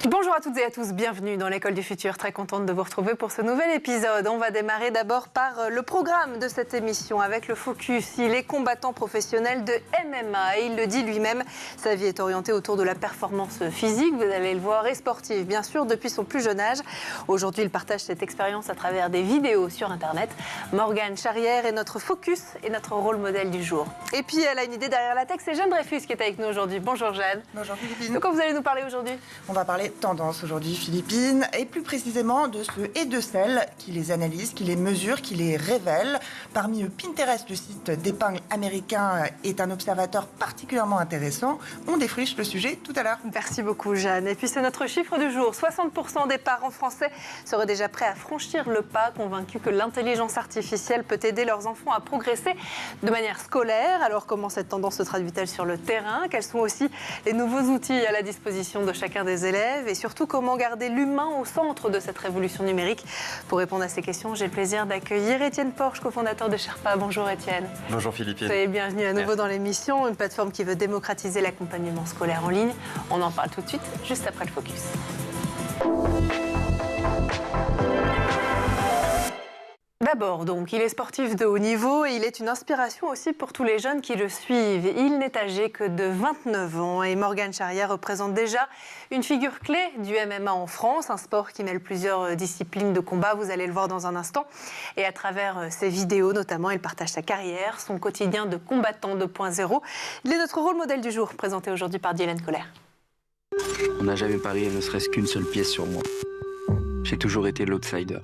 Bonjour à toutes et à tous, bienvenue dans l'École du Futur. Très contente de vous retrouver pour ce nouvel épisode. On va démarrer d'abord par le programme de cette émission avec le focus. Il est combattant professionnel de MMA et il le dit lui-même, sa vie est orientée autour de la performance physique, vous allez le voir, et sportive, bien sûr, depuis son plus jeune âge. Aujourd'hui, il partage cette expérience à travers des vidéos sur Internet. Morgane Charrière est notre focus et notre rôle modèle du jour. Et puis, elle a une idée derrière la tech, c'est Jeanne Dreyfus qui est avec nous aujourd'hui. Bonjour Jeanne. Bonjour Philippine. De quoi vous allez nous parler aujourd'hui ? On va parler tendance aujourd'hui, Philippine, et plus précisément de ceux et de celles qui les analysent, qui les mesurent, qui les révèlent. Parmi eux, Pinterest, le site d'épingle américain, est un observateur particulièrement intéressant. On défriche le sujet tout à l'heure. Merci beaucoup Jeanne. Et puis c'est notre chiffre du jour. 60% des parents français seraient déjà prêts à franchir le pas, convaincus que l'intelligence artificielle peut aider leurs enfants à progresser de manière scolaire. Alors comment cette tendance se traduit-elle sur le terrain ? Quels sont aussi les nouveaux outils à la disposition de chacun des élèves ? Et surtout, comment garder l'humain au centre de cette révolution numérique ? Pour répondre à ces questions, j'ai le plaisir d'accueillir Étienne Porche, cofondateur de Sherpa. Bonjour Étienne. Bonjour Philippine. Soyez bienvenue à nouveau dans l'émission, une plateforme qui veut démocratiser l'accompagnement scolaire en ligne. On en parle tout de suite, juste après le focus. D'abord, donc, il est sportif de haut niveau et il est une inspiration aussi pour tous les jeunes qui le suivent. Il n'est âgé que de 29 ans et Morgane Charrière représente déjà une figure clé du MMA en France, un sport qui mêle plusieurs disciplines de combat, vous allez le voir dans un instant. Et à travers ses vidéos notamment, il partage sa carrière, son quotidien de combattant 2.0. Il est notre rôle modèle du jour, présenté aujourd'hui par Dylan Colère. On n'a jamais parié ne serait-ce qu'une seule pièce sur moi. J'ai toujours été l'outsider.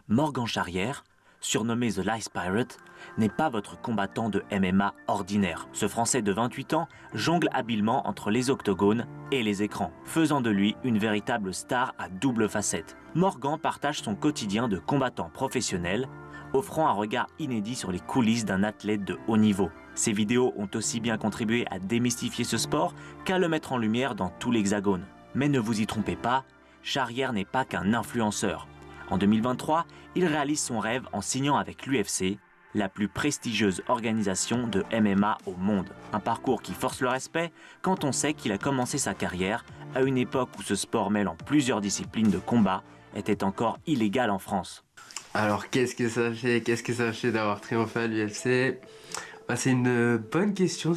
Morgane Charrière, surnommé The Lice Pirate, n'est pas votre combattant de MMA ordinaire. Ce Français de 28 ans jongle habilement entre les octogones et les écrans, faisant de lui une véritable star à double facette. Morgane partage son quotidien de combattant professionnel, offrant un regard inédit sur les coulisses d'un athlète de haut niveau. Ces vidéos ont aussi bien contribué à démystifier ce sport qu'à le mettre en lumière dans tout l'Hexagone. Mais ne vous y trompez pas, Charrière n'est pas qu'un influenceur. En 2023, il réalise son rêve en signant avec l'UFC, la plus prestigieuse organisation de MMA au monde. Un parcours qui force le respect quand on sait qu'il a commencé sa carrière à une époque où ce sport mêlant plusieurs disciplines de combat était encore illégal en France. Alors qu'est-ce que ça fait d'avoir triomphé à l'UFC ? C'est une bonne question,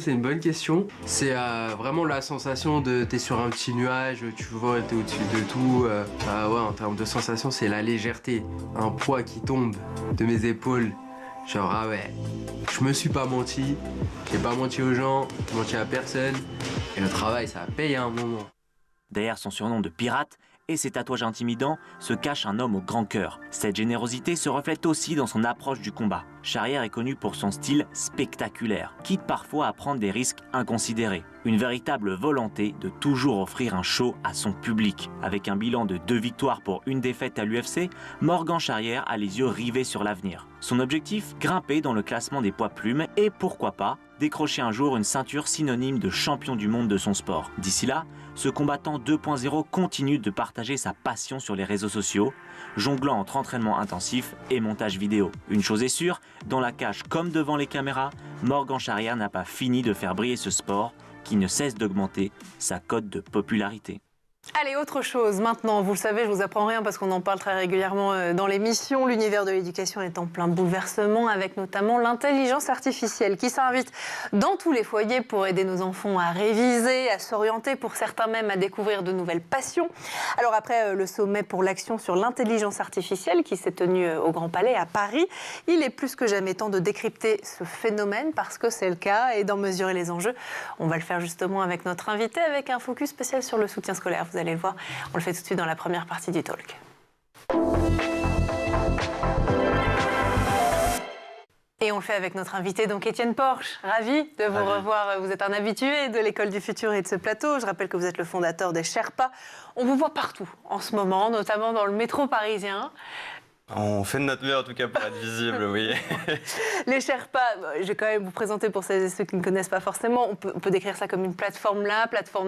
C'est vraiment la sensation de t'es sur un petit nuage, tu vois, t'es au-dessus de tout. Ouais, en termes de sensation, c'est la légèreté, un poids qui tombe de mes épaules. Genre, ah ouais, je me suis pas menti, j'ai pas menti aux gens, j'ai menti à personne. Et le travail, ça paye à un moment. Derrière son surnom de pirate et ses tatouages intimidants se cache un homme au grand cœur. Cette générosité se reflète aussi dans son approche du combat. Charrière est connu pour son style spectaculaire, quitte parfois à prendre des risques inconsidérés. Une véritable volonté de toujours offrir un show à son public. Avec un bilan de 2 victoires pour 1 défaite à l'UFC, Morgane Charrière a les yeux rivés sur l'avenir. Son objectif, grimper dans le classement des poids plumes et pourquoi pas, décrocher un jour une ceinture synonyme de champion du monde de son sport. D'ici là, ce combattant 2.0 continue de partager sa passion sur les réseaux sociaux, jonglant entre entraînement intensif et montage vidéo. Une chose est sûre, dans la cage comme devant les caméras, Morgane Charrière n'a pas fini de faire briller ce sport qui ne cesse d'augmenter sa cote de popularité. Allez, autre chose. Maintenant, vous le savez, je vous apprends rien parce qu'on en parle très régulièrement dans l'émission. L'univers de l'éducation est en plein bouleversement avec notamment l'intelligence artificielle qui s'invite dans tous les foyers pour aider nos enfants à réviser, à s'orienter, pour certains même à découvrir de nouvelles passions. Alors après le sommet pour l'action sur l'intelligence artificielle qui s'est tenu au Grand Palais à Paris, il est plus que jamais temps de décrypter ce phénomène parce que c'est le cas et d'en mesurer les enjeux. On va le faire justement avec notre invité avec un focus spécial sur le soutien scolaire. Vous allez le voir, on le fait tout de suite dans la première partie du talk. Et on le fait avec notre invité, donc Étienne Porche. Ravi de vous revoir. Vous êtes un habitué de l'École du Futur et de ce plateau. Je rappelle que vous êtes le fondateur des Sherpa. On vous voit partout en ce moment, notamment dans le métro parisien. On fait de notre mieux en tout cas pour être visible, oui. Les Sherpas, je vais quand même vous présenter pour celles et ceux qui ne connaissent pas forcément. On peut décrire ça comme une plateforme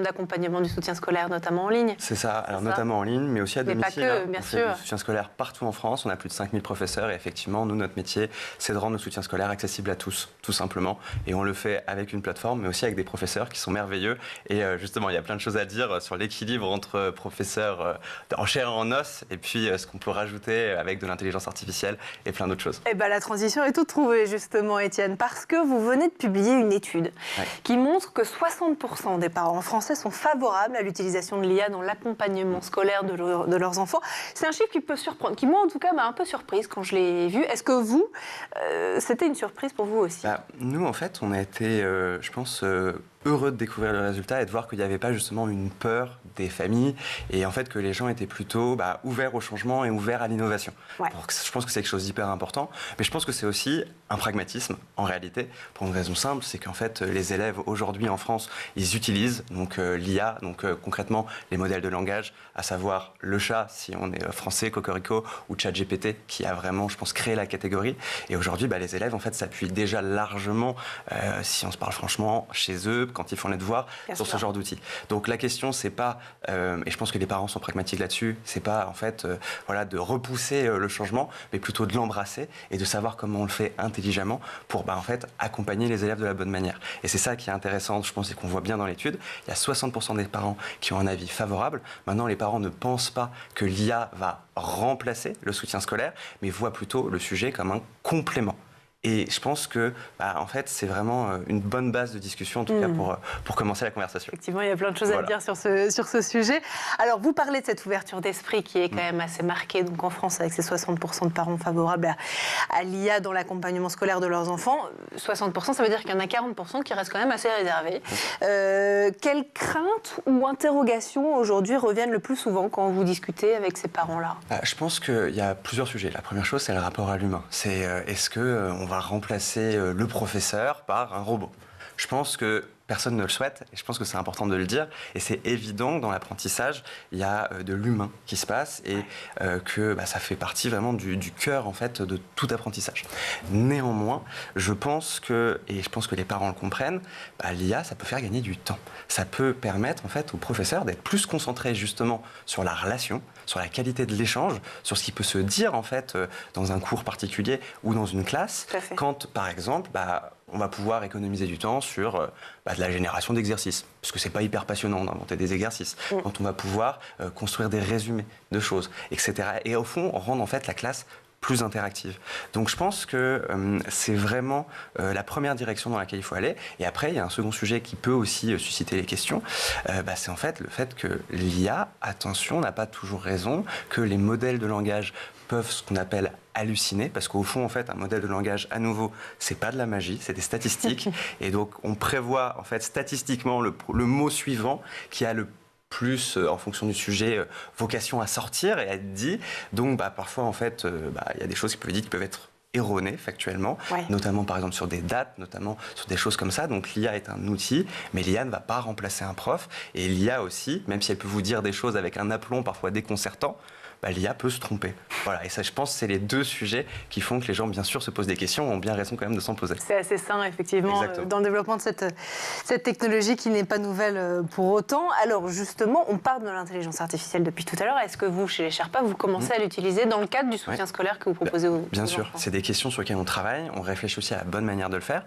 d'accompagnement du soutien scolaire, notamment en ligne. C'est ça, alors notamment en ligne, mais aussi à domicile. Mais pas que, bien sûr. On fait du soutien scolaire partout en France, on a plus de 5000 professeurs et effectivement, nous, notre métier, c'est de rendre le soutien scolaire accessible à tous, tout simplement. Et on le fait avec une plateforme, mais aussi avec des professeurs qui sont merveilleux. Et justement, il y a plein de choses à dire sur l'équilibre entre professeurs en chair et en os, et puis ce qu'on peut rajouter avec de l'intelligence artificielle et plein d'autres choses. Eh ben, la transition est toute trouvée, justement, Étienne, parce que vous venez de publier une étude qui montre que 60% des parents français sont favorables à l'utilisation de l'IA dans l'accompagnement scolaire de leurs enfants. C'est un chiffre qui peut surprendre, qui moi, en tout cas, m'a un peu surprise quand je l'ai vu. Est-ce que vous, c'était une surprise pour vous aussi? Nous, en fait, on a été, je pense, heureux de découvrir le résultat et de voir qu'il n'y avait pas justement une peur des familles et en fait que les gens étaient plutôt ouverts au changement et ouverts à l'innovation. Ouais. Je pense que c'est quelque chose d'hyper important, mais je pense que c'est aussi un pragmatisme en réalité pour une raison simple, c'est qu'en fait les élèves aujourd'hui en France, ils utilisent donc l'IA, donc concrètement les modèles de langage, à savoir le chat si on est français, Cocorico ou ChatGPT qui a vraiment, je pense, créé la catégorie. Et aujourd'hui, les élèves en fait s'appuient déjà largement, si on se parle franchement, chez eux quand ils font les devoirs sur ce genre d'outils. Donc la question c'est pas, et je pense que les parents sont pragmatiques là-dessus, c'est pas en fait de repousser le changement, mais plutôt de l'embrasser et de savoir comment on le fait intelligemment pour en fait accompagner les élèves de la bonne manière. Et c'est ça qui est intéressant, je pense, et qu'on voit bien dans l'étude. Il y a 60% des parents qui ont un avis favorable. Maintenant, les parents ne pensent pas que l'IA va remplacer le soutien scolaire, mais voient plutôt le sujet comme un complément. Et je pense que, en fait, c'est vraiment une bonne base de discussion, en tout cas, pour commencer la conversation. Effectivement, il y a plein de choses à dire sur ce sujet. Alors, vous parlez de cette ouverture d'esprit qui est quand même assez marquée, donc en France, avec ces 60% de parents favorables à l'IA dans l'accompagnement scolaire de leurs enfants. 60%, ça veut dire qu'il y en a 40% qui restent quand même assez réservés. Quelles craintes ou interrogations aujourd'hui reviennent le plus souvent quand vous discutez avec ces parents-là? Je pense qu'il y a plusieurs sujets. La première chose, c'est le rapport à l'humain. C'est est-ce qu'on va remplacer le professeur par un robot? Je pense que personne ne le souhaite, et je pense que c'est important de le dire. Et c'est évident que dans l'apprentissage, il y a de l'humain qui se passe et que ça fait partie vraiment du cœur en fait de tout apprentissage. Néanmoins, je pense que, et je pense que les parents le comprennent, l'IA, ça peut faire gagner du temps. Ça peut permettre en fait aux professeurs d'être plus concentrés justement sur la relation, sur la qualité de l'échange, sur ce qui peut se dire en fait dans un cours particulier ou dans une classe, quand par exemple on va pouvoir économiser du temps sur de la génération d'exercices, parce que c'est pas hyper passionnant d'inventer des exercices, quand on va pouvoir construire des résumés de choses, etc. Et au fond, rendre en fait la classe plus interactive. Donc je pense que c'est vraiment la première direction dans laquelle il faut aller. Et après, il y a un second sujet qui peut aussi susciter les questions. C'est en fait le fait que l'IA, attention, n'a pas toujours raison, que les modèles de langage peuvent ce qu'on appelle halluciner, parce qu'au fond, en fait, un modèle de langage, à nouveau, c'est pas de la magie, c'est des statistiques. Et donc, on prévoit, en fait, statistiquement, le mot suivant qui a le plus, en fonction du sujet, vocation à sortir et à être dit. Donc, parfois, en fait, y a des choses qui peuvent être erronées factuellement, notamment par exemple sur des dates, notamment sur des choses comme ça. Donc l'IA est un outil, mais l'IA ne va pas remplacer un prof. Et l'IA aussi, même si elle peut vous dire des choses avec un aplomb parfois déconcertant, l'IA peut se tromper. Voilà, et ça, je pense, c'est les deux sujets qui font que les gens, bien sûr, se posent des questions, ont bien raison quand même de s'en poser. C'est assez sain, effectivement, dans le développement de cette technologie qui n'est pas nouvelle pour autant. Alors, justement, on parle de l'intelligence artificielle depuis tout à l'heure. Est-ce que vous, chez les Sherpas, vous commencez à l'utiliser dans le cadre du soutien scolaire que vous proposez aux Bien sûr, enfants? C'est des questions sur lesquelles on travaille. On réfléchit aussi à la bonne manière de le faire.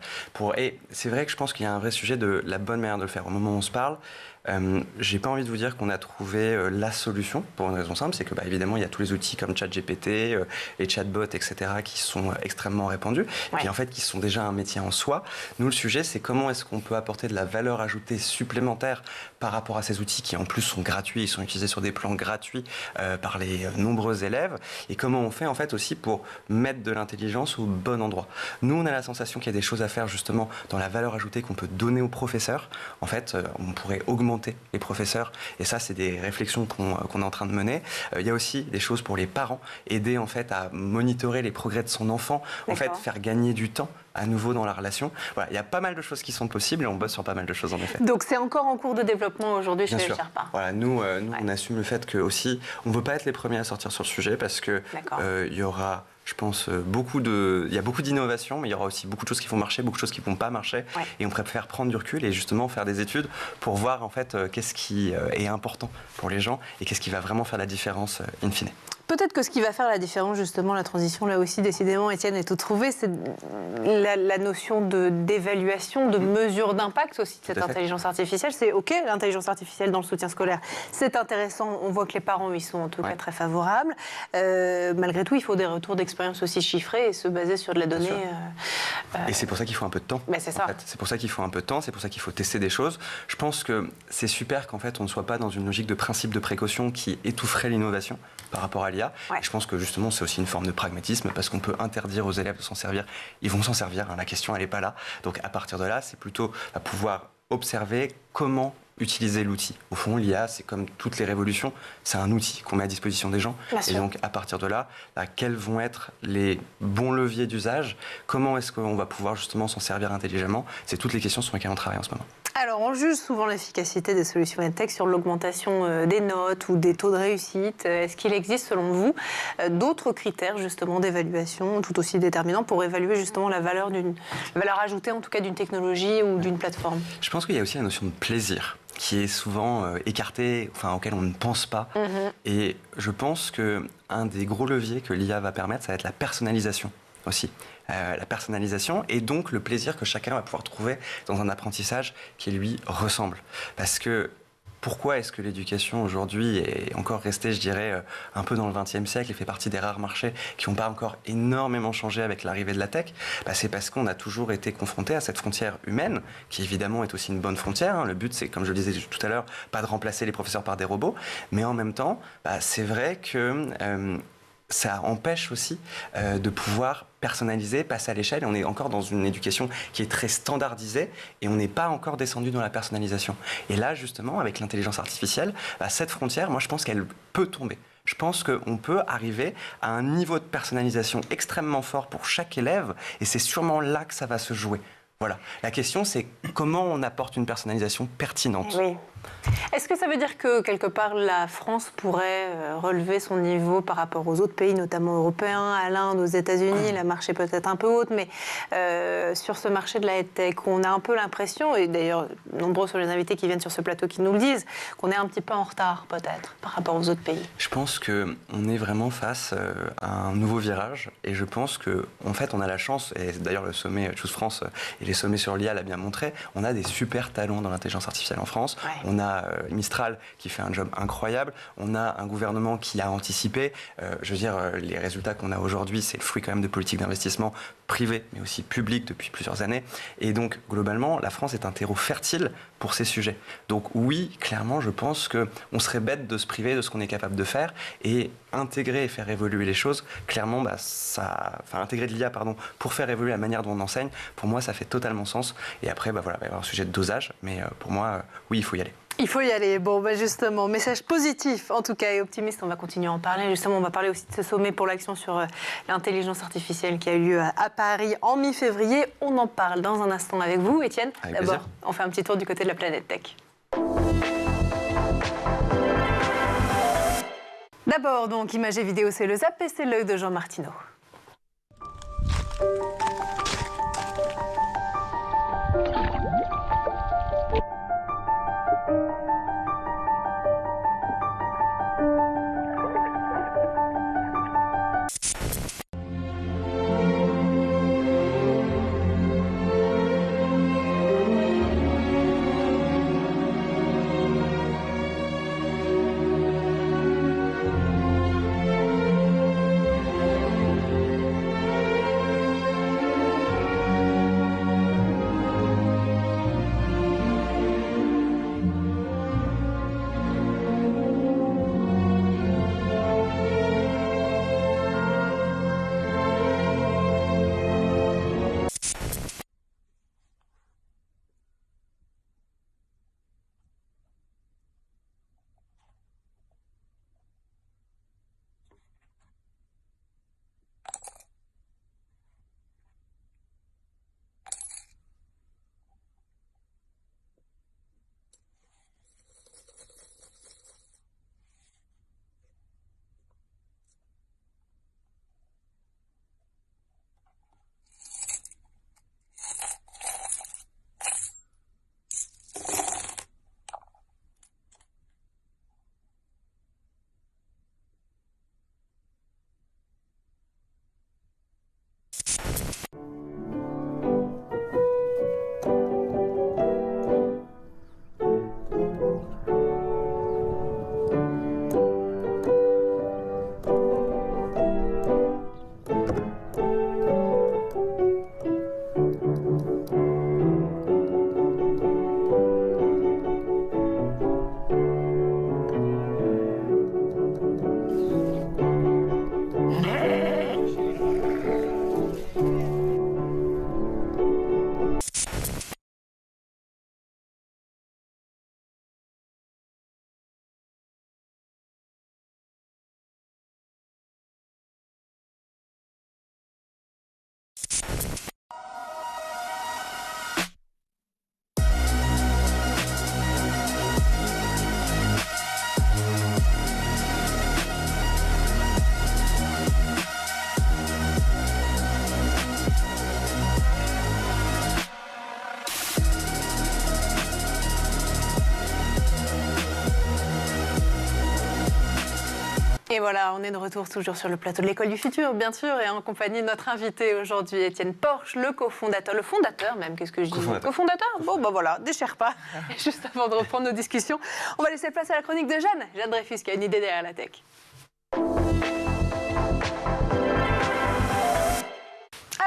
Et c'est vrai que je pense qu'il y a un vrai sujet de la bonne manière de le faire. Au moment où on se parle, j'ai pas envie de vous dire qu'on a trouvé la solution pour une raison simple, c'est que évidemment il y a tous les outils comme ChatGPT, les chatbots, etc. qui sont extrêmement répandus et puis en fait qui sont déjà un métier en soi. Nous, le sujet, c'est comment est-ce qu'on peut apporter de la valeur ajoutée supplémentaire par rapport à ces outils qui en plus sont gratuits, ils sont utilisés sur des plans gratuits par les nombreux élèves, et comment on fait en fait aussi pour mettre de l'intelligence au bon endroit. Nous, on a la sensation qu'il y a des choses à faire justement dans la valeur ajoutée qu'on peut donner aux professeurs. En fait, on pourrait augmenter augmenter les professeurs. Et ça, c'est des réflexions qu'on est en train de mener. Il y a aussi des choses pour les parents, aider en fait à monitorer les progrès de son enfant, en fait faire gagner du temps à nouveau dans la relation. Voilà, il y a pas mal de choses qui sont possibles et on bosse sur pas mal de choses en effet. Donc c'est encore en cours de développement aujourd'hui chez les Sherpas. Voilà, nous on assume le fait que aussi on ne veut pas être les premiers à sortir sur le sujet parce que il y aura, je pense, il y a beaucoup d'innovations, mais il y aura aussi beaucoup de choses qui vont marcher, beaucoup de choses qui ne vont pas marcher. Et on préfère prendre du recul et justement faire des études pour voir en fait qu'est-ce qui est important pour les gens et qu'est-ce qui va vraiment faire la différence in fine. Peut-être que ce qui va faire la différence, justement, la transition, là aussi, décidément, Étienne est tout trouvé, c'est la notion d'évaluation, de mesure d'impact aussi de cette intelligence artificielle. C'est OK, l'intelligence artificielle dans le soutien scolaire, c'est intéressant. On voit que les parents y sont en tout cas très favorables. Malgré tout, il faut des retours d'expérience aussi chiffrés et se baser sur de la donnée. Et c'est pour ça qu'il faut un peu de temps. C'est ça. En fait. C'est pour ça qu'il faut un peu de temps, c'est pour ça qu'il faut tester des choses. Je pense que c'est super qu'en fait, on ne soit pas dans une logique de principe de précaution qui étoufferait l'innovation par rapport à l'IA. Je pense que justement c'est aussi une forme de pragmatisme parce qu'on peut interdire aux élèves de s'en servir. Ils vont s'en servir, la question elle n'est pas là. Donc à partir de là, c'est plutôt à pouvoir observer comment utiliser l'outil. Au fond, l'IA, c'est comme toutes les révolutions, c'est un outil qu'on met à disposition des gens. Et donc à partir de là, quels vont être les bons leviers d'usage? Comment est-ce qu'on va pouvoir justement s'en servir intelligemment? C'est toutes les questions sur lesquelles on travaille en ce moment. Alors, on juge souvent l'efficacité des solutions EdTech sur l'augmentation des notes ou des taux de réussite. Est-ce qu'il existe, selon vous, d'autres critères justement d'évaluation tout aussi déterminants pour évaluer justement la valeur ajoutée, en tout cas d'une technologie ou d'une plateforme? Je pense qu'il y a aussi la notion de plaisir qui est souvent écartée, auquel on ne pense pas. Et je pense qu'un des gros leviers que l'IA va permettre, ça va être la personnalisation aussi. La personnalisation et donc le plaisir que chacun va pouvoir trouver dans un apprentissage qui lui ressemble. Parce que pourquoi est-ce que l'éducation aujourd'hui est encore restée, je dirais, un peu dans le XXe siècle et fait partie des rares marchés qui n'ont pas encore énormément changé avec l'arrivée de la tech? C'est parce qu'on a toujours été confronté à cette frontière humaine, qui évidemment est aussi une bonne frontière. Le but, c'est, comme je le disais tout à l'heure, pas de remplacer les professeurs par des robots, mais en même temps, c'est vrai que ça empêche aussi de pouvoir personnaliser, passer à l'échelle. Et on est encore dans une éducation qui est très standardisée et on n'est pas encore descendu dans la personnalisation. Et là, justement, avec l'intelligence artificielle, cette frontière, moi, je pense qu'elle peut tomber. Je pense qu'on peut arriver à un niveau de personnalisation extrêmement fort pour chaque élève et c'est sûrement là que ça va se jouer. Voilà. La question, c'est comment on apporte une personnalisation pertinente. Oui. Est-ce que ça veut dire que, quelque part, la France pourrait relever son niveau par rapport aux autres pays, notamment européens, à l'Inde, aux États-Unis? La marche est peut-être un peu haute, mais sur ce marché de la EdTech, on a un peu l'impression, et d'ailleurs, nombreux sont les invités qui viennent sur ce plateau qui nous le disent, qu'on est un petit peu en retard, peut-être, par rapport aux autres pays. Je pense qu'on est vraiment face à un nouveau virage, et je pense qu'en fait, on a la chance, et d'ailleurs, le sommet Choose France et les sommets sur l'IA l'a bien montré, on a des super talents dans l'intelligence artificielle en France. On a Mistral qui fait un job incroyable. On a un gouvernement qui a anticipé. Je veux dire, les résultats qu'on a aujourd'hui, c'est le fruit quand même de politiques d'investissement privées, mais aussi publiques depuis plusieurs années. Et donc, globalement, la France est un terreau fertile pour ces sujets. Donc oui, clairement, je pense qu'on serait bête de se priver de ce qu'on est capable de faire et intégrer et faire évoluer les choses. Clairement, intégrer de l'IA, pour faire évoluer la manière dont on enseigne, pour moi, ça fait totalement sens. Et après, voilà, il va y avoir un sujet de dosage, mais pour moi, oui, il faut y aller. Il faut y aller. Bon, justement, message positif en tout cas et optimiste. On va continuer à en parler. Justement, on va parler aussi de ce sommet pour l'action sur l'intelligence artificielle qui a eu lieu à Paris en mi-février. On en parle dans un instant avec vous, Étienne. D'abord, on fait un petit tour du côté de la planète tech. D'abord, donc, images et vidéos, c'est le Zap et c'est l'œil de Jean Martineau. Et voilà, on est de retour toujours sur le plateau de l'École du Futur, bien sûr, et en compagnie de notre invité aujourd'hui, Étienne Porche, le fondateur même, qu'est-ce que je dis ? Cofondateur ? Bon, ben voilà, déchire pas. Et juste avant de reprendre nos discussions, on va laisser place à la chronique de Jeanne Dreyfus, qui a une idée derrière la tech.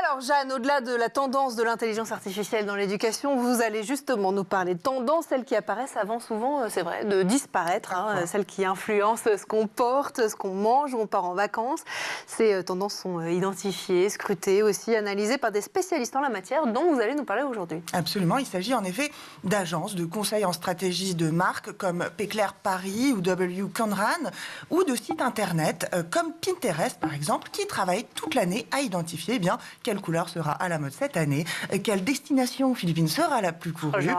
Alors Jeanne, au-delà de la tendance de l'intelligence artificielle dans l'éducation, vous allez justement nous parler de tendances, celles qui apparaissent avant souvent, c'est vrai, de disparaître, celles qui influencent ce qu'on porte, ce qu'on mange, où on part en vacances. Ces tendances sont identifiées, scrutées aussi, analysées par des spécialistes en la matière dont vous allez nous parler aujourd'hui. Absolument, il s'agit en effet d'agences de conseil en stratégie de marques comme Péclair Paris ou W. Conran, ou de sites internet comme Pinterest par exemple, qui travaillent toute l'année à identifier quelle couleur sera à la mode cette année, quelle destination philippine sera la plus courue.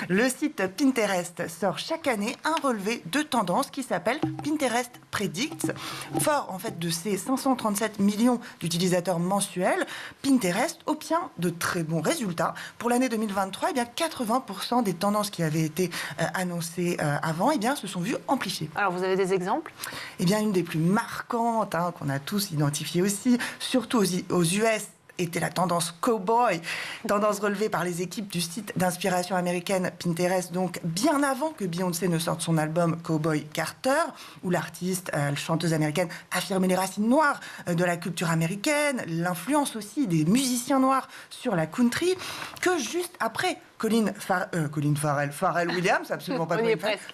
Le site Pinterest sort chaque année un relevé de tendance qui s'appelle Pinterest Predicts. Fort en fait de ses 537 millions d'utilisateurs mensuels, Pinterest obtient de très bons résultats. Pour l'année 2023, 80% des tendances qui avaient été annoncées avant se sont vues amplifiées. Alors vous avez des exemples ? Une des plus marquantes qu'on a tous identifiées aussi, surtout aux US, était la tendance cowboy, tendance relevée par les équipes du site d'inspiration américaine Pinterest, donc bien avant que Beyoncé ne sorte son album Cowboy Carter, où l'artiste, chanteuse américaine, affirmait les racines noires de la culture américaine, l'influence aussi des musiciens noirs sur la country, que juste après Pharrell Williams, absolument pas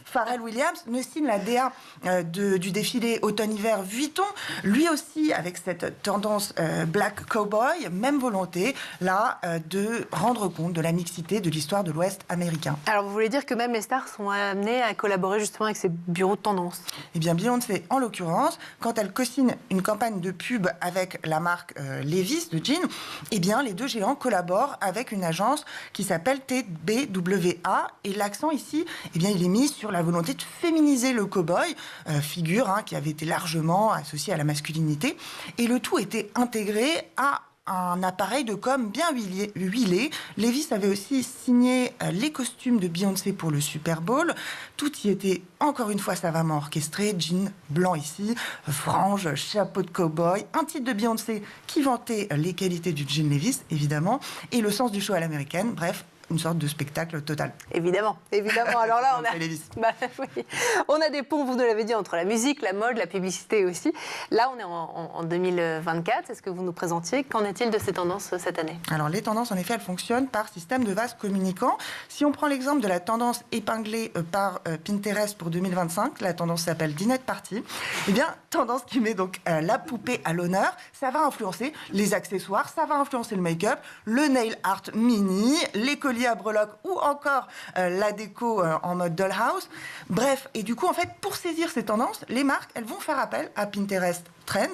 Pharrell Williams ne signe la DA du défilé automne-hiver Vuitton, lui aussi avec cette tendance Black Cowboy, même volonté là de rendre compte de la mixité de l'histoire de l'Ouest américain. Alors vous voulez dire que même les stars sont amenées à collaborer justement avec ces bureaux de tendance ? Beyoncé en l'occurrence, quand elle co-signe une campagne de pub avec la marque Levi's de jeans, les deux géants collaborent avec une agence qui s'appelle TBWA, et l'accent ici, il est mis sur la volonté de féminiser le cow-boy, figure qui avait été largement associée à la masculinité, et le tout était intégré à un appareil de com bien huilé. Levi's avait aussi signé les costumes de Beyoncé pour le Super Bowl. Tout y était encore une fois savamment orchestré. Jean blanc ici, frange, chapeau de cow-boy, un titre de Beyoncé qui vantait les qualités du jean Levi's, évidemment, et le sens du show à l'américaine. Bref, une sorte de spectacle total. Évidemment. Alors là, on a des ponts, vous nous l'avez dit, entre la musique, la mode, la publicité aussi. Là, on est en 2024. Est-ce que vous nous présentiez ? Qu'en est-il de ces tendances cette année ? Alors, les tendances, en effet, elles fonctionnent par système de vases communicants. Si on prend l'exemple de la tendance épinglée par Pinterest pour 2025, la tendance s'appelle Dinette Party. Tendance qui met donc la poupée à l'honneur. Ça va influencer les accessoires, ça va influencer le make-up, le nail art mini, les colliers à breloques ou encore la déco en mode dollhouse. Bref, et du coup, en fait, pour saisir ces tendances, les marques, elles vont faire appel à Pinterest Trends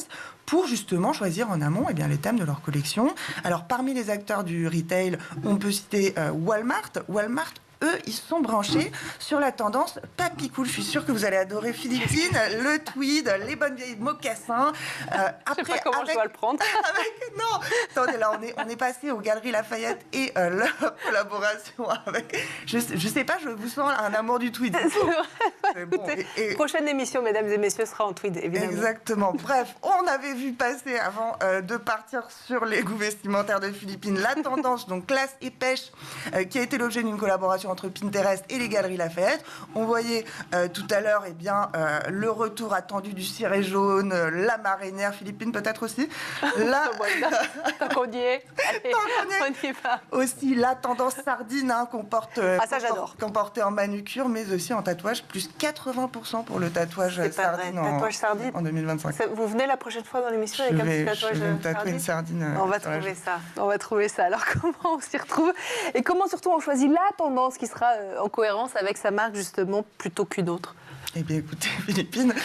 pour justement choisir en amont les thèmes de leur collection. Alors, parmi les acteurs du retail, on peut citer Walmart. Walmart, eux, ils sont branchés sur la tendance papy cool. Je suis sûre que vous allez adorer Philippine, le tweed, les bonnes vieilles mocassins. Après, je sais pas comment je dois le prendre. Non, attendez, là, on est passé aux Galeries Lafayette et leur collaboration avec... Je sais pas, je vous sens un amour du tweed. Prochaine émission, mesdames et messieurs, sera en tweed, évidemment. Exactement. Bref, on avait vu passer, avant de partir sur les goûts vestimentaires de Philippine, la tendance, donc classe et pêche, qui a été l'objet d'une collaboration entre Pinterest et les Galeries Lafayette. On voyait tout à l'heure le retour attendu du ciré jaune, la marinière philippine peut-être aussi. Tant qu'on y est, allez, on y va. Aussi la tendance sardine qu'on porte, ça j'adore. qu'on portait en manucure, mais aussi en tatouage, plus 80% pour le tatouage sardine, en 2025. Vous venez la prochaine fois dans l'émission avec un petit tatouage je vais me tatouer une sardine. On va trouver ça. Alors comment on s'y retrouve et comment surtout on choisit la tendance qui sera en cohérence avec sa marque justement plutôt qu'une autre? Eh bien, écoutez, Philippine,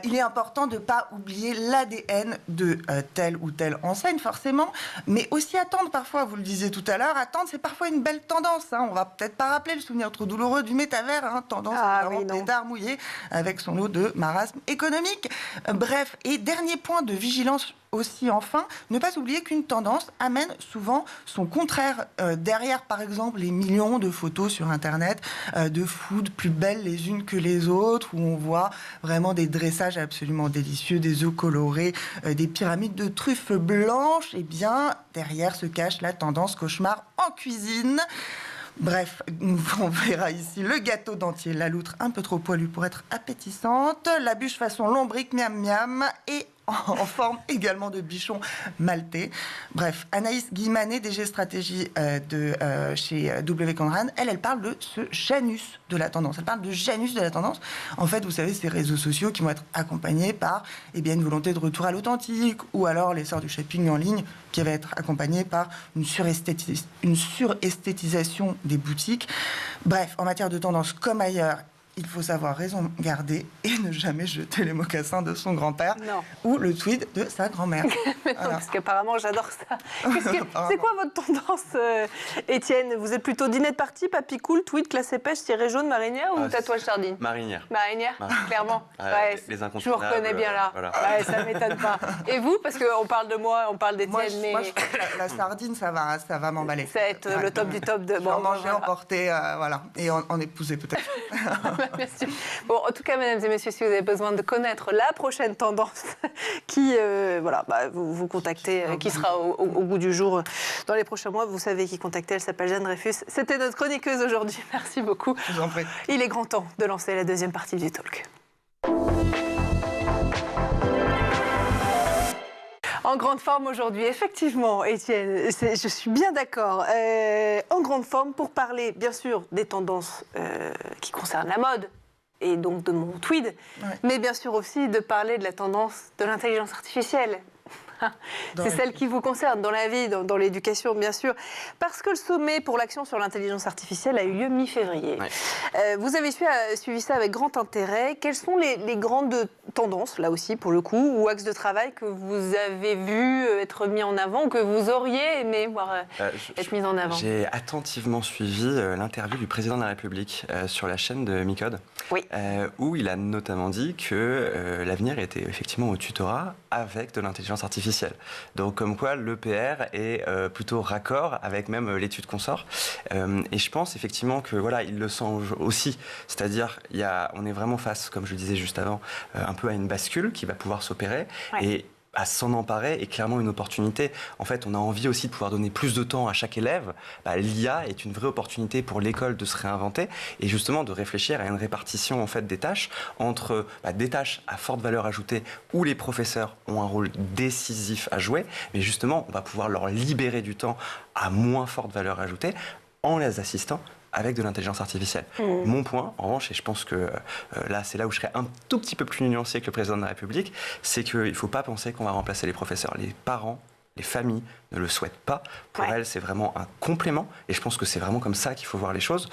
il est important de ne pas oublier l'ADN de telle ou telle enseigne, forcément, mais aussi attendre parfois, vous le disiez tout à l'heure, attendre, c'est parfois une belle tendance. Hein. On va peut-être pas rappeler le souvenir trop douloureux du métavers, hein, tendance pétard mouillé, avec son lot de marasme économique. Bref, et dernier point de vigilance aussi, enfin, ne pas oublier qu'une tendance amène souvent son contraire. Derrière, par exemple, les millions de photos sur Internet de food plus belles les unes que les autres, où on voit vraiment des dressages absolument délicieux, des œufs colorés, des pyramides de truffes blanches, eh bien, derrière se cache la tendance cauchemar en cuisine. Bref, on verra ici le gâteau d'entier, la loutre un peu trop poilue pour être appétissante, la bûche façon lombric miam miam et en forme également de bichon maltais. Bref, Anaïs Guimanet, DG Stratégie chez W. Conrad, elle parle de ce Janus de la tendance. Elle parle de Janus de la tendance. En fait, vous savez, ces réseaux sociaux qui vont être accompagnés par une volonté de retour à l'authentique, ou alors l'essor du shopping en ligne qui va être accompagné par une suresthétisation des boutiques. Bref, en matière de tendance comme ailleurs, il faut savoir raison garder et ne jamais jeter les mocassins de son grand-père ou le tweed de sa grand-mère. Mais non, voilà. Parce qu'apparemment, j'adore ça. C'est quoi votre tendance, Étienne? Vous êtes plutôt dîner de party, papy cool, tweed, classé pêche, ciré jaune, marinière ou tatouage sardine? Marinière. Marinière, clairement. Les incontournables. Je vous reconnais bien là. Voilà. Ouais, ça ne m'étonne pas. Et vous? Parce qu'on parle de moi, on parle d'Étienne, mais... Moi, je trouve que la sardine, ça va m'emballer. Ça va être le top du top de... Bon, manger, emporter, voilà. Et en épouser peut-être. Bien sûr. Bon, en tout cas, mesdames et messieurs, si vous avez besoin de connaître la prochaine tendance qui, vous contactez, qui sera au goût du jour dans les prochains mois, vous savez qui contacter, elle s'appelle Jeanne Dreyfus. C'était notre chroniqueuse aujourd'hui. Merci beaucoup. Je vous en prie. Il est grand temps de lancer la deuxième partie du talk. En grande forme aujourd'hui, effectivement, Étienne, je suis bien d'accord. En grande forme pour parler, bien sûr, des tendances qui concernent la mode et donc de mon tweed, mais bien sûr aussi de parler de la tendance de l'intelligence artificielle. C'est celle qui vous concerne dans la vie, dans l'éducation, bien sûr. Parce que le sommet pour l'action sur l'intelligence artificielle a eu lieu mi-février. Ouais. Vous avez suivi ça avec grand intérêt. Quelles sont les grandes tendances, là aussi, pour le coup, ou axes de travail que vous avez vu être mis en avant, ou que vous auriez aimé voir être mis en avant? J'ai attentivement suivi l'interview du président de la République sur la chaîne de Micode, où il a notamment dit que l'avenir était effectivement au tutorat avec de l'intelligence artificielle. Donc comme quoi l'EPR est plutôt raccord avec même l'étude qu'on sort. Et je pense effectivement que voilà, il le sent aussi. C'est-à-dire on est vraiment face, comme je le disais juste avant, un peu à une bascule qui va pouvoir s'opérer. Ouais. Et à s'en emparer est clairement une opportunité. En fait, on a envie aussi de pouvoir donner plus de temps à chaque élève. L'IA est une vraie opportunité pour l'école de se réinventer et justement de réfléchir à une répartition en fait, des tâches entre des tâches à forte valeur ajoutée où les professeurs ont un rôle décisif à jouer, mais justement, on va pouvoir leur libérer du temps à moins forte valeur ajoutée en les assistant avec de l'intelligence artificielle. Mon point, en revanche, et je pense que là, c'est là où je serais un tout petit peu plus nuancé que le président de la République, c'est qu'il ne faut pas penser qu'on va remplacer les professeurs. Les parents, les familles ne le souhaitent pas. Pour elles, c'est vraiment un complément. Et je pense que c'est vraiment comme ça qu'il faut voir les choses.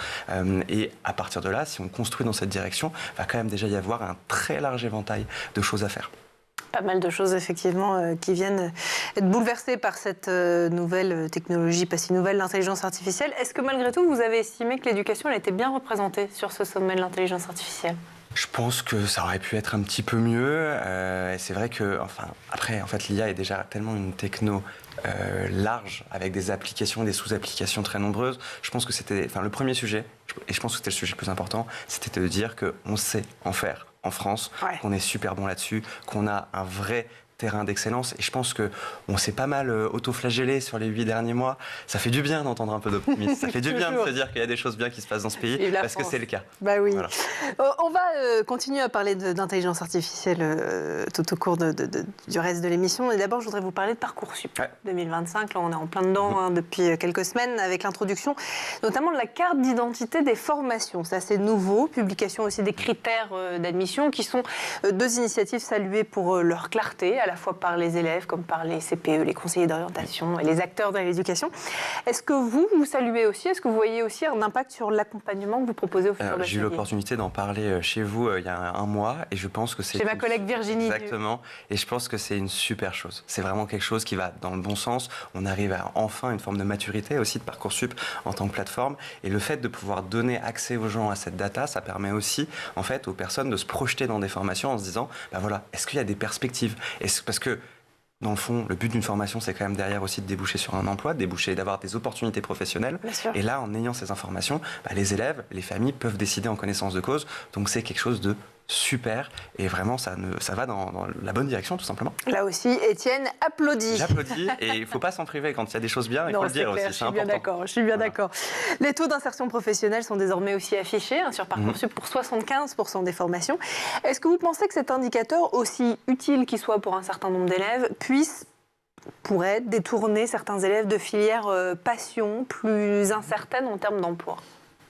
Et à partir de là, si on construit dans cette direction, il va quand même déjà y avoir un très large éventail de choses à faire. Pas mal de choses, effectivement, qui viennent être bouleversées par cette nouvelle technologie, pas si nouvelle, l'intelligence artificielle. Est-ce que malgré tout, vous avez estimé que l'éducation elle était bien représentée sur ce sommet de l'intelligence artificielle ? Je pense que ça aurait pu être un petit peu mieux. Et c'est vrai que, après, en fait, l'IA est déjà tellement une techno large, avec des applications, des sous-applications très nombreuses. Je pense que c'était, le premier sujet, et je pense que c'était le sujet le plus important, c'était de dire qu'on sait en faire en France, qu'on est super bon là-dessus, qu'on a un vrai terrain d'excellence. Et je pense qu'on s'est pas mal auto-flagellé sur les 8 derniers mois. Ça fait du bien d'entendre un peu d'optimisme. Ça fait du bien de se dire qu'il y a des choses bien qui se passent dans ce pays, parce que c'est le cas. Bah oui. Voilà. On va continuer à parler d'intelligence artificielle tout au cours du reste de l'émission. Et d'abord, je voudrais vous parler de Parcoursup 2025. Là, on est en plein dedans depuis quelques semaines, avec l'introduction notamment de la carte d'identité des formations. C'est assez nouveau. Publication aussi des critères d'admission, qui sont deux initiatives saluées pour leur clarté, à la fois par les élèves comme par les CPE, les conseillers d'orientation et les acteurs de l'éducation. Est-ce que vous saluez aussi, est-ce que vous voyez aussi un impact sur l'accompagnement que vous proposez au futur bachelier? J'ai eu l'opportunité d'en parler chez vous il y a un mois et je pense que c'est... Chez ma collègue Virginie. Exactement. Et je pense que c'est une super chose. C'est vraiment quelque chose qui va dans le bon sens. On arrive à enfin une forme de maturité aussi de Parcoursup en tant que plateforme. Et le fait de pouvoir donner accès aux gens à cette data, ça permet aussi en fait aux personnes de se projeter dans des formations en se disant, bah voilà, est-ce qu'il y a des perspectives? Parce que dans le fond, le but d'une formation, c'est quand même derrière aussi de déboucher sur un emploi, d'avoir des opportunités professionnelles. Et là, en ayant ces informations, bah, les élèves, les familles peuvent décider en connaissance de cause. Donc c'est quelque chose de super et vraiment ça va dans la bonne direction tout simplement. Là aussi, Étienne applaudit. J'applaudis et il ne faut pas s'en priver quand il y a des choses bien, il faut le dire aussi, c'est important. Je suis bien d'accord. Les taux d'insertion professionnelle sont désormais aussi affichés sur Parcoursup pour 75% des formations. Est-ce que vous pensez que cet indicateur, aussi utile qu'il soit pour un certain nombre d'élèves, pourrait détourner certains élèves de filières passion plus incertaines en termes d'emploi?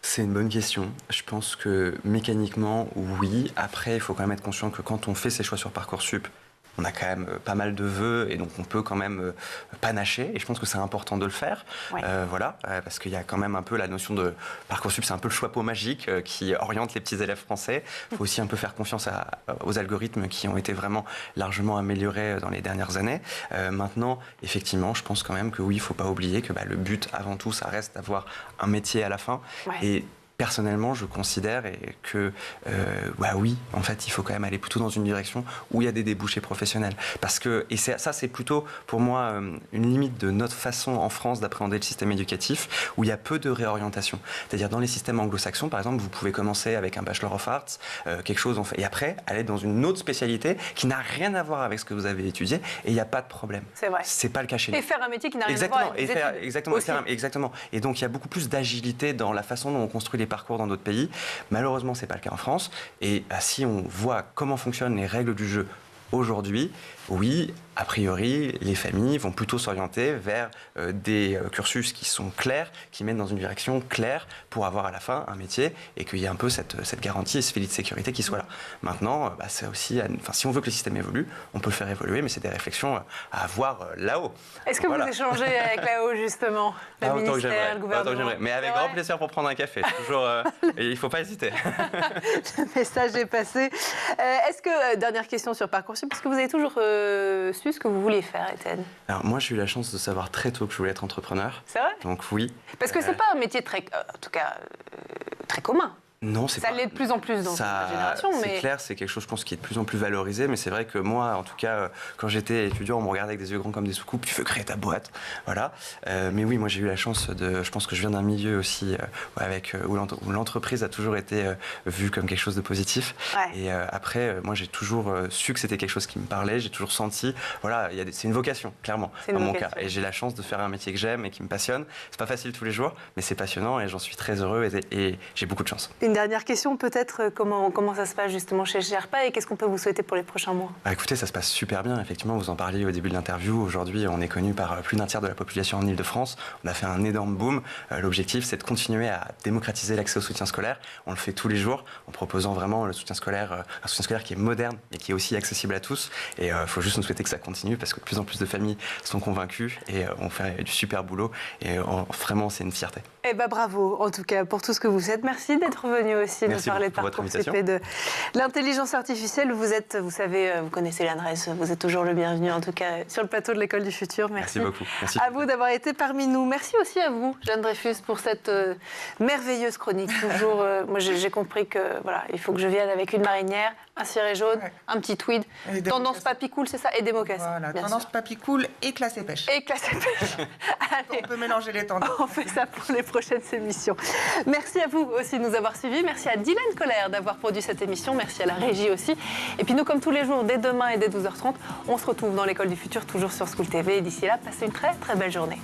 C'est une bonne question. Je pense que mécaniquement, oui. Après, il faut quand même être conscient que quand on fait ses choix sur Parcoursup, on a quand même pas mal de vœux et donc on peut quand même panacher et je pense que c'est important de le faire. Ouais. Parce qu'il y a quand même un peu la notion de Parcoursup, c'est un peu le chapeau magique qui oriente les petits élèves français. Il faut aussi un peu faire confiance aux algorithmes qui ont été vraiment largement améliorés dans les dernières années. Maintenant, effectivement, je pense quand même que oui, il ne faut pas oublier que le but avant tout, ça reste d'avoir un métier à la fin. Ouais. Et personnellement, je considère que oui, en fait, il faut quand même aller plutôt dans une direction où il y a des débouchés professionnels. Parce que, ça, c'est plutôt, pour moi, une limite de notre façon en France d'appréhender le système éducatif, où il y a peu de réorientation. C'est-à-dire, dans les systèmes anglo-saxons, par exemple, vous pouvez commencer avec un Bachelor of Arts, quelque chose, et après, aller dans une autre spécialité qui n'a rien à voir avec ce que vous avez étudié, et il n'y a pas de problème. C'est vrai. C'est pas le cas chez nous. Et faire un métier qui n'a rien à voir avec exactement. Et donc, il y a beaucoup plus d'agilité dans la façon dont on construit les parcours dans d'autres pays. Malheureusement, c'est pas le cas en France. Et si on voit comment fonctionnent les règles du jeu aujourd'hui, oui, a priori, les familles vont plutôt s'orienter vers des cursus qui sont clairs, qui mènent dans une direction claire pour avoir à la fin un métier et qu'il y ait un peu cette garantie et ce filet de sécurité qui soit là. Maintenant, c'est aussi, si on veut que le système évolue, on peut le faire évoluer, mais c'est des réflexions à avoir là-haut. Est-ce que vous échangez avec là-haut, justement, le ministère, le gouvernement? Mais avec grand plaisir pour prendre un café. Toujours, il ne faut pas hésiter. Le message est passé. Est-ce que, dernière question sur Parcoursup, est-ce que vous avez toujours su ce que vous vouliez faire, Étienne? Alors moi, j'ai eu la chance de savoir très tôt que je voulais être entrepreneur. C'est vrai? Donc oui. Parce que c'est pas un métier très commun. Non, c'est ça l'est de plus en plus dans la génération. C'est clair, c'est quelque chose, je pense, qui est de plus en plus valorisé. Mais c'est vrai que moi, en tout cas, quand j'étais étudiant, on me regardait avec des yeux grands comme des soucoupes. Tu veux créer ta boîte, voilà. Mais oui, moi, j'ai eu la chance je pense que je viens d'un milieu aussi où l'entreprise a toujours été vue comme quelque chose de positif. Ouais. Et après, moi, j'ai toujours su que c'était quelque chose qui me parlait. J'ai toujours senti, voilà, c'est une vocation, clairement, dans mon cas. Et j'ai la chance de faire un métier que j'aime et qui me passionne. C'est pas facile tous les jours, mais c'est passionnant et j'en suis très heureux et j'ai beaucoup de chance. Une dernière question, peut-être, comment ça se passe justement chez Sherpa et qu'est-ce qu'on peut vous souhaiter pour les prochains mois? Écoutez, ça se passe super bien, effectivement, vous en parliez au début de l'interview. Aujourd'hui, on est connu par plus d'un tiers de la population en Ile-de-France. On a fait un énorme boom. L'objectif, c'est de continuer à démocratiser l'accès au soutien scolaire. On le fait tous les jours en proposant vraiment un soutien scolaire qui est moderne et qui est aussi accessible à tous. Et il faut juste nous souhaiter que ça continue parce que de plus en plus de familles sont convaincues et on fait du super boulot. Et vraiment, c'est une fierté. Eh ben, bravo, en tout cas, pour tout ce que vous faites. Merci d'être venu aussi nous parler de Parcoursup et de l'intelligence artificielle. Vous savez, vous connaissez l'adresse, vous êtes toujours le bienvenu, en tout cas, sur le plateau de l'École du Futur. Merci beaucoup. Merci. À vous d'avoir été parmi nous. Merci aussi à vous, Jeanne Dreyfus, pour cette merveilleuse chronique. Toujours, moi, j'ai compris que voilà, il faut que je vienne avec une marinière, un ciré jaune, un petit tweed, tendance papy cool, c'est ça, et des mocassins. Voilà, tendance papy cool et classé pêche. Et classé pêche. Allez, on peut mélanger les tendances. On fait ça pour les prochaines émissions. Merci à vous aussi de nous avoir suivis. Merci à Dylan Colère d'avoir produit cette émission. Merci à la régie aussi. Et puis nous, comme tous les jours, dès demain et dès 12h30, on se retrouve dans l'École du Futur, toujours sur School TV. Et d'ici là, passez une très très belle journée.